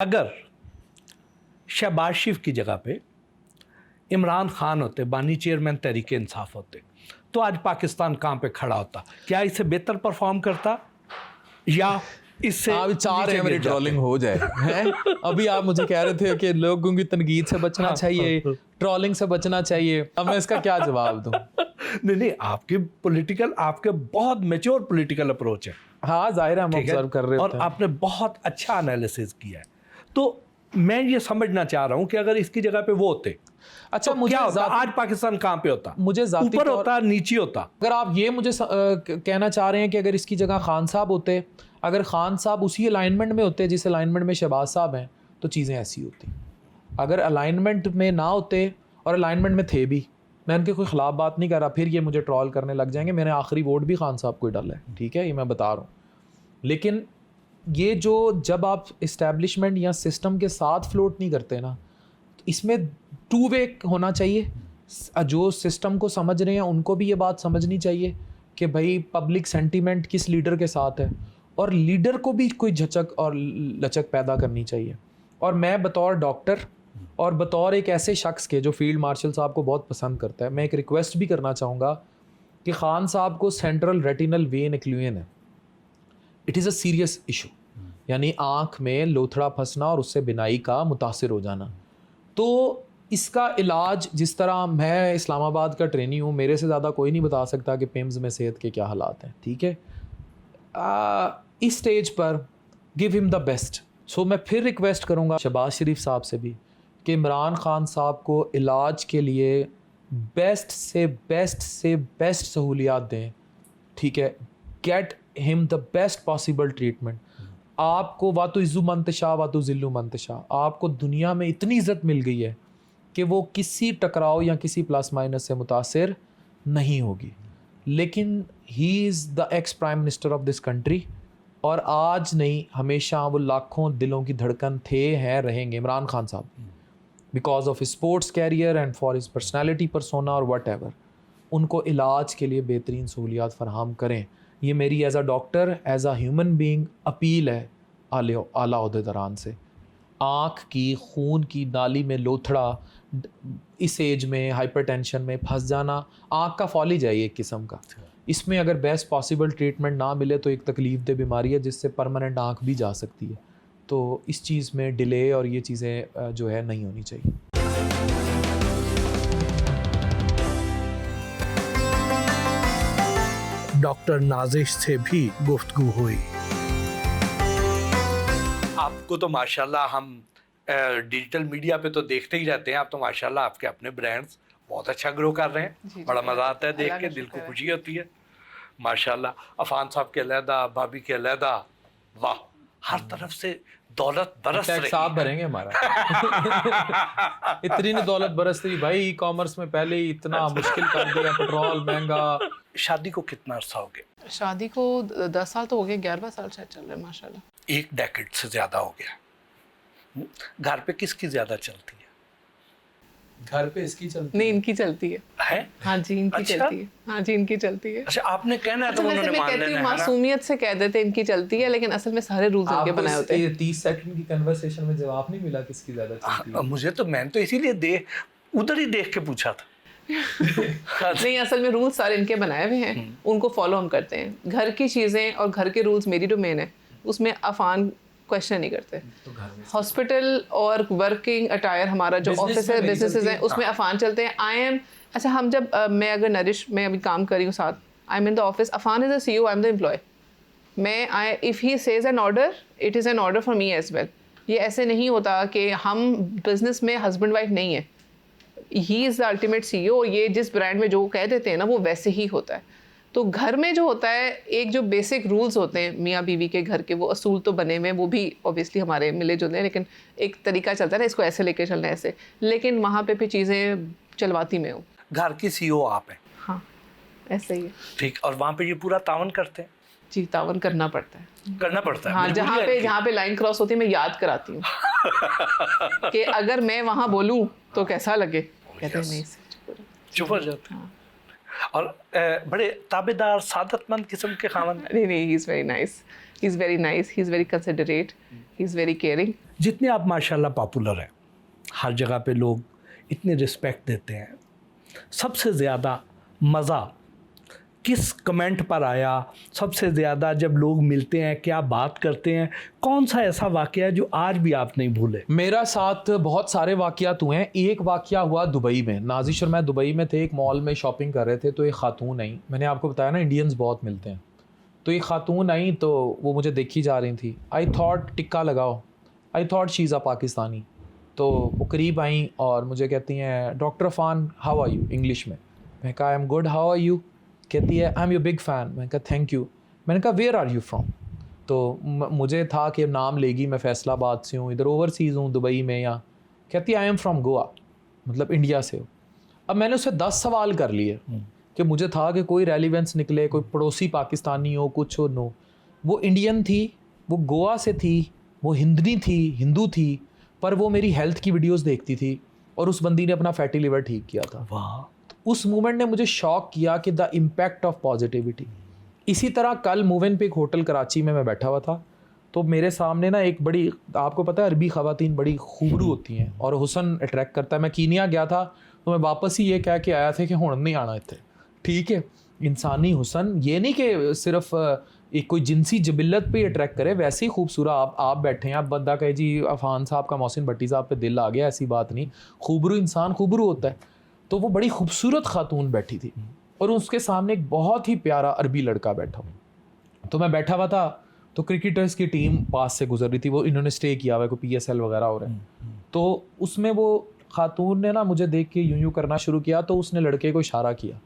अगर शहबाज शरीफ की जगह पे इमरान खान होते, बानी चेयरमैन तहरीक इंसाफ होते, तो आज पाकिस्तान कहाँ पे खड़ा होता? क्या इससे बेहतर परफॉर्म करता या इससे? आप चाह रहे हैं मेरी ट्रोलिंग हो जाए हैं? अभी आप मुझे कह रहे थे कि लोगों की तनकीद से बचना चाहिए, ट्रोलिंग से बचना चाहिए। अब मैं इसका क्या जवाब दूं? नहीं, आपके पॉलिटिकल, आपके बहुत मैच्योर पॉलिटिकल अप्रोच है। हाँ, जाहिर है हम ऑब्जर्व कर रहे और हैं। आपने बहुत अच्छा एनालिसिस किया है। तो मैं ये समझना चाह रहा हूं कि अगर इसकी जगह पे वो होते, अच्छा, तो मुझे क्या होता? आज पाकिस्तान कहाँ पे होता? मुझे ऊपर होता, नीचे होता? अगर आप ये मुझे कहना चाह रहे हैं कि अगर इसकी जगह खान साहब होते, अगर खान साहब उसी अलाइनमेंट में होते जिस अलाइनमेंट में शहबाज साहब हैं, तो चीज़ें ऐसी होती। अगर अलाइनमेंट में ना होते और अलाइनमेंट में थे भी, मैं उनके कोई ख़िलाफ़ बात नहीं कर रहा, फिर ये मुझे ट्रोल करने लग जाएंगे। मैंने आखिरी वोट भी खान साहब को ही डाला है, ठीक है, ये मैं बता रहा हूँ। लेकिन ये जो जब आप इस्टेब्लिशमेंट या सिस्टम के साथ फ्लोट नहीं करते ना, तो इसमें टू वे होना चाहिए। जो सिस्टम को समझ रहे हैं उनको भी ये बात समझनी चाहिए कि भाई पब्लिक सेंटीमेंट किस लीडर के साथ है, और लीडर को भी कोई झचक और लचक पैदा करनी चाहिए। और मैं बतौर डॉक्टर और बतौर एक ऐसे शख्स के जो फील्ड मार्शल साहब को बहुत पसंद करता है, मैं एक रिक्वेस्ट भी करना चाहूँगा कि खान साहब को सेंट्रल रेटिनल वेन एक्लूजन है, it is a serious issue, यानी आँख में लोथड़ा फंसना और उससे बिनाई का मुतासिर हो जाना। तो इसका इलाज, जिस तरह मैं इस्लामाबाद का ट्रेनी हूँ, मेरे से ज़्यादा कोई नहीं बता सकता कि पिम्स में सेहत के क्या हालात हैं, ठीक है। इस स्टेज पर गिव हिम द बेस्ट। सो मैं फिर रिक्वेस्ट करूँगा शहबाज शरीफ साहब से भी कि इमरान खान साहब को इलाज के लिए बेस्ट से बेस्ट सहूलियात दें, ठीक है। Get him the best possible treatment. आपको वातु इज़्ज़ु मंतशा वातु ज़िल्लु मंतशा, आपको दुनिया में इतनी इज़्ज़त मिल गई है कि वो किसी टकराव या किसी प्लस माइनस से मुतासिर नहीं होगी। लेकिन he is the ex prime minister of this country, और आज नहीं हमेशा वो लाखों दिलों की धड़कन थे, हैं, रहेंगे इमरान खान साहब, because of sports career and for his personality persona और वट एवर। उनको इलाज के लिए बेहतरीन सहूलियात फराहम करें। ये मेरी as a doctor, as a human being appeal है आला ओहदेदारान से। आँख की खून की नाली में लोथड़ा, इस एज में हाइपरटेंशन में फंस जाना, आँख का फॉलिज है एक किस्म का। इसमें अगर बेस्ट पॉसिबल ट्रीटमेंट ना मिले तो एक तकलीफ दे बीमारी है जिससे परमानेंट आँख भी जा सकती है। तो इस चीज़ में डिले और ये चीज़ें जो है नहीं होनी चाहिए। डॉक्टर नाजिश से भी गुफ्तगू हुई। आपको तो माशाल्लाह हम डिजिटल मीडिया पे तो देखते ही रहते हैं, आप तो माशाल्लाह आपके अपने ब्रांड्स बहुत अच्छा ग्रो कर रहे हैं। बड़ा मज़ा आता है देख के, दिल को खुशी होती है माशाल्लाह। अफान साहब के अलहदा, भाभी के अलहदा, वाह, हर तरफ से दौलत बरस रही है। आप भरेंगे हमारा इतनी नहीं दौलत बरस रही भाई, ई कॉमर्स में पहले ही इतना मुश्किल कर दिया, पेट्रोल महंगा। शादी को कितना अरसा हो गया? शादी को 10 साल तो हो गए, 11वां साल शायद चल रहा है माशाल्लाह। एक डेकेड से ज़्यादा हो गया। घर पे किसकी ज़्यादा चलती है? घर पे इसकी चलती नहीं, इनकी चलती है। हाँ जी, इनकी अच्छा? चलती है। हाँ जी, इनकी चलती है। अच्छा, आपने कहना है तो उन्होंने मान लेना है ना? मासूमियत से कह देते इनकी चलती है, लेकिन असल में सारे रूल्स इनके बनाए होते हैं। 30 सेकंड की कन्वर्सेशन में जवाब नहीं मिला किसकी ज्यादा चलती है। मुझे तो, मैंने तो इसीलिए उधर ही देख के पूछा था। नहीं, असल में रूल्स सारे इनके बनाए हुए हैं, उनको फॉलो हम करते हैं। घर की चीज़ें और घर के रूल्स मेरी डोमेन है, उसमें अफान क्वेश्चन नहीं करते। हॉस्पिटल और वर्किंग अटायर हमारा जो ऑफिस है, बिजनेसेस हैं, उसमें अफान चलते हैं। आई एम, अच्छा, हम जब मैं अगर नरिश में अभी काम कर रही हूँ साथ, I am in the office, Afan is the CEO, I am the employee. If he says an order, it is an order for me as well. ये ऐसे नहीं होता कि हम बिजनेस में हस्बैंड वाइफ नहीं है, he is the ultimate CEO। ये जिस ब्रांड में जो कह देते हैं ना, वो वैसे ही होता है। तो घर में जो होता है, एक जो बेसिक रूल्स होते हैं मियाँ बीवी के घर के, वो असूल तो बने हुए हैं, वो भी ऑब्वियसली हमारे मिले जुले हैं, लेकिन एक तरीका चलता है ना, इसको ऐसे लेके चलना है ऐसे, लेकिन वहाँ पे भी चीज़ें चलवाती में हूँ। घर की CEO आप हैं? हाँ, ऐसे ही है। ठीक, और वहाँ पे ये पूरा तावन करते हैं? जी, तावन करना पड़ता है। करना पड़ता है? हाँ, जहाँ पे लाइन क्रॉस होती है मैं याद कराती हूँ कि अगर मैं वहाँ बोलूँ तो कैसा लगे। कहते हैं नहीं, चुप हो जाते हैं। और बड़े ताबेदार, सादतमंद किस्म के खामन? नहीं, he is very nice. He is very nice, he is very considerate, he is very caring. जितने आप माशाल्लाह पॉपुलर हैं, हर जगह पे लोग इतने रिस्पेक्ट देते हैं, सबसे ज़्यादा मज़ा किस कमेंट पर आया? सबसे ज़्यादा जब लोग मिलते हैं क्या बात करते हैं? कौन सा ऐसा वाक़या है जो आज भी आप नहीं भूले? मेरा साथ बहुत सारे वाक़यात हुए हैं। एक वाक़या हुआ दुबई में। नाज़िश और मैं दुबई में थे, एक मॉल में शॉपिंग कर रहे थे, तो एक ख़ातून आई। मैंने आपको बताया ना इंडियंस बहुत मिलते हैं, तो एक ख़ातून आई तो वो मुझे देखी जा रही थी। आई थॉट टिक्का लगाओ, I thought she is a Pakistani. तो वो करीब आई और मुझे कहती हैं doctor Afan how are you, English में। मैं कहा I am good, how are you? कहती है I am your big fan. मैंने कहा थैंक यू। मैंने कहा वेयर आर यू फ्रॉम? तो मुझे था कि नाम लेगी, मैं फैसलाबाद से हूँ, इधर ओवरसीज़ हूँ दुबई में। या कहती है आई एम फ्रॉम गोवा, मतलब इंडिया से हो। अब मैंने उससे 10 सवाल कर लिए कि मुझे था कि कोई रेलिवेंस निकले, कोई पड़ोसी पाकिस्तानी हो, कुछ हो। नो, वो इंडियन थी, वो गोवा से थी, वो हिंदू थी, पर वो मेरी हेल्थ की वीडियोस देखती थी और उस बंदी ने अपना फैटी लिवर ठीक किया था। वाह! उस मूवमेंट ने मुझे शॉक किया कि द इम्पैक्ट ऑफ पॉजिटिविटी। इसी तरह कल मूवन पे एक होटल कराची में मैं बैठा हुआ था, तो मेरे सामने ना एक बड़ी, आपको पता है अरबी ख़वातीन बड़ी खूबरू होती हैं और हुसन अट्रैक्ट करता है। मैं कीनिया गया था तो मैं वापस ही ये कह के आया था कि हुण नहीं आना इत्थे, ठीक है। इंसानी हुसन ये नहीं कि सिर्फ एक कोई जिनसी जबिलत पे अट्रैक्ट करे, वैसे ही खूबसूरत आप बैठे हैं, आप बंदा कहे जी अफान साहब का, मोहसिन भट्टी साहब पे दिल आ गया, ऐसी बात नहीं। खूबरू इंसान खूबरू होता है। तो वो बड़ी खूबसूरत खातून बैठी थी और उसके सामने एक बहुत ही प्यारा अरबी लड़का बैठा हुआ। तो मैं बैठा हुआ था तो क्रिकेटर्स की टीम पास से गुजर रही थी, वो इन्होंने स्टे किया हुआ है, कोई PSL वगैरह हो रहा है। तो उसमें वो खातून ने ना मुझे देख के यूं करना शुरू किया, तो उसने लड़के को इशारा किया।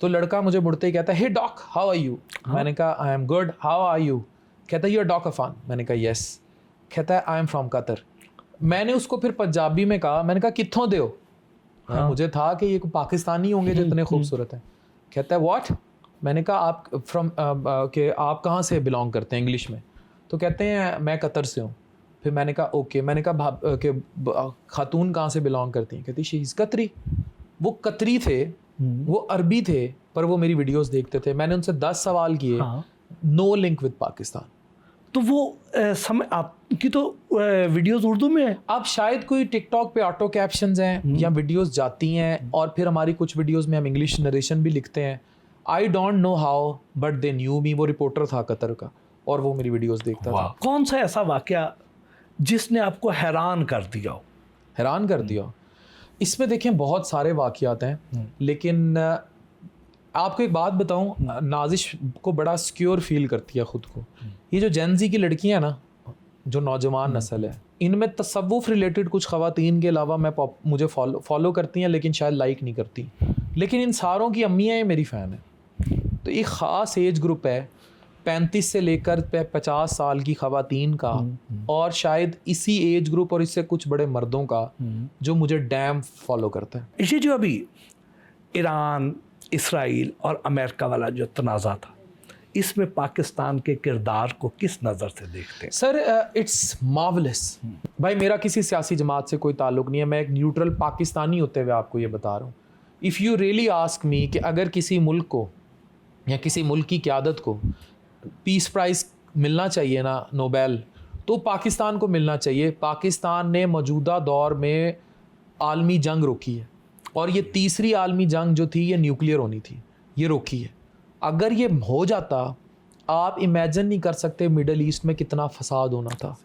तो लड़का मुझे मुड़ते ही कहता है hey doc how are you? मैंने कहा I am good, how are you? कहता है यू आर डॉक अफान? मैंने कहा यस। कहता है आई एम फ्रॉम कतर। मैंने उसको फिर पंजाबी में कहा, मैंने कहा कित्थों दे हो? मुझे था कि ये पाकिस्तानी होंगे जो इतने खूबसूरत हैं। कहता है व्हाट? मैंने कहा आप फ्रॉम कि आप कहाँ से बिलोंग करते हैं, इंग्लिश में। तो कहते हैं मैं कतर से हूँ। फिर मैंने कहा ओके। मैंने कहा कि खातून कहाँ से बिलोंग करती हैं? कहती शी इज़ कतरी। वो कतरी थे, वो अरबी थे, पर वो मेरी वीडियोस देखते थे। मैंने उनसे 10 सवाल किए, नो लिंक विद पाकिस्तान। तो वो समय आपकी तो वीडियोस उर्दू में है। अब शायद कोई टिकटॉक पे ऑटो कैप्शंस हैं या वीडियोस जाती हैं और फिर हमारी कुछ वीडियोस में हम इंग्लिश नरेशन भी लिखते हैं। I don't know how but they knew me. वो रिपोर्टर था कतर का और वो मेरी वीडियोस देखता था। कौन सा ऐसा वाकया जिसने आपको हैरान कर दिया हो? हैरान कर दिया? इसमें देखें बहुत सारे वाकयात हैं, लेकिन आपको एक बात बताऊं, नाजिश को बड़ा सिक्योर फील करती है ख़ुद को। ये जो जेनजी की लड़कियां ना, जो नौजवान नस्ल है, इनमें तसव्वुफ़ रिलेटेड कुछ ख़वातीन के अलावा मुझे फॉलो करती हैं, लेकिन शायद लाइक नहीं करती। लेकिन इन सारों की अम्मियाँ ये मेरी फ़ैन है। तो एक ख़ास एज ग्रुप है 35 से लेकर 50 साल की ख़वातीन का, और शायद इसी एज ग्रुप और इससे कुछ बड़े मर्दों का जो मुझे डैम फॉलो करता है। इसी जो अभी ईरान, इसराइल और अमेरिका वाला जो तनाज़ा था, इसमें पाकिस्तान के किरदार को किस नज़र से देखते हैं? Sir it's marvellous. भाई मेरा किसी सियासी जमात से कोई ताल्लुक़ नहीं है, मैं एक न्यूट्रल पाकिस्तानी होते हुए आपको ये बता रहा हूँ। If you really ask me कि अगर किसी मुल्क को या किसी मुल्क की क़यादत को पीस प्राइज़ मिलना चाहिए ना, नोबेल, तो पाकिस्तान को मिलना चाहिए। पाकिस्तान ने मौजूदा दौर में आलमी जंग रोकी है, और ये तीसरी आलमी जंग जो थी ये न्यूक्लियर होनी थी, ये रोकी है। अगर ये हो जाता, आप इमेजिन नहीं कर सकते मिडल ईस्ट में कितना फसाद होना था।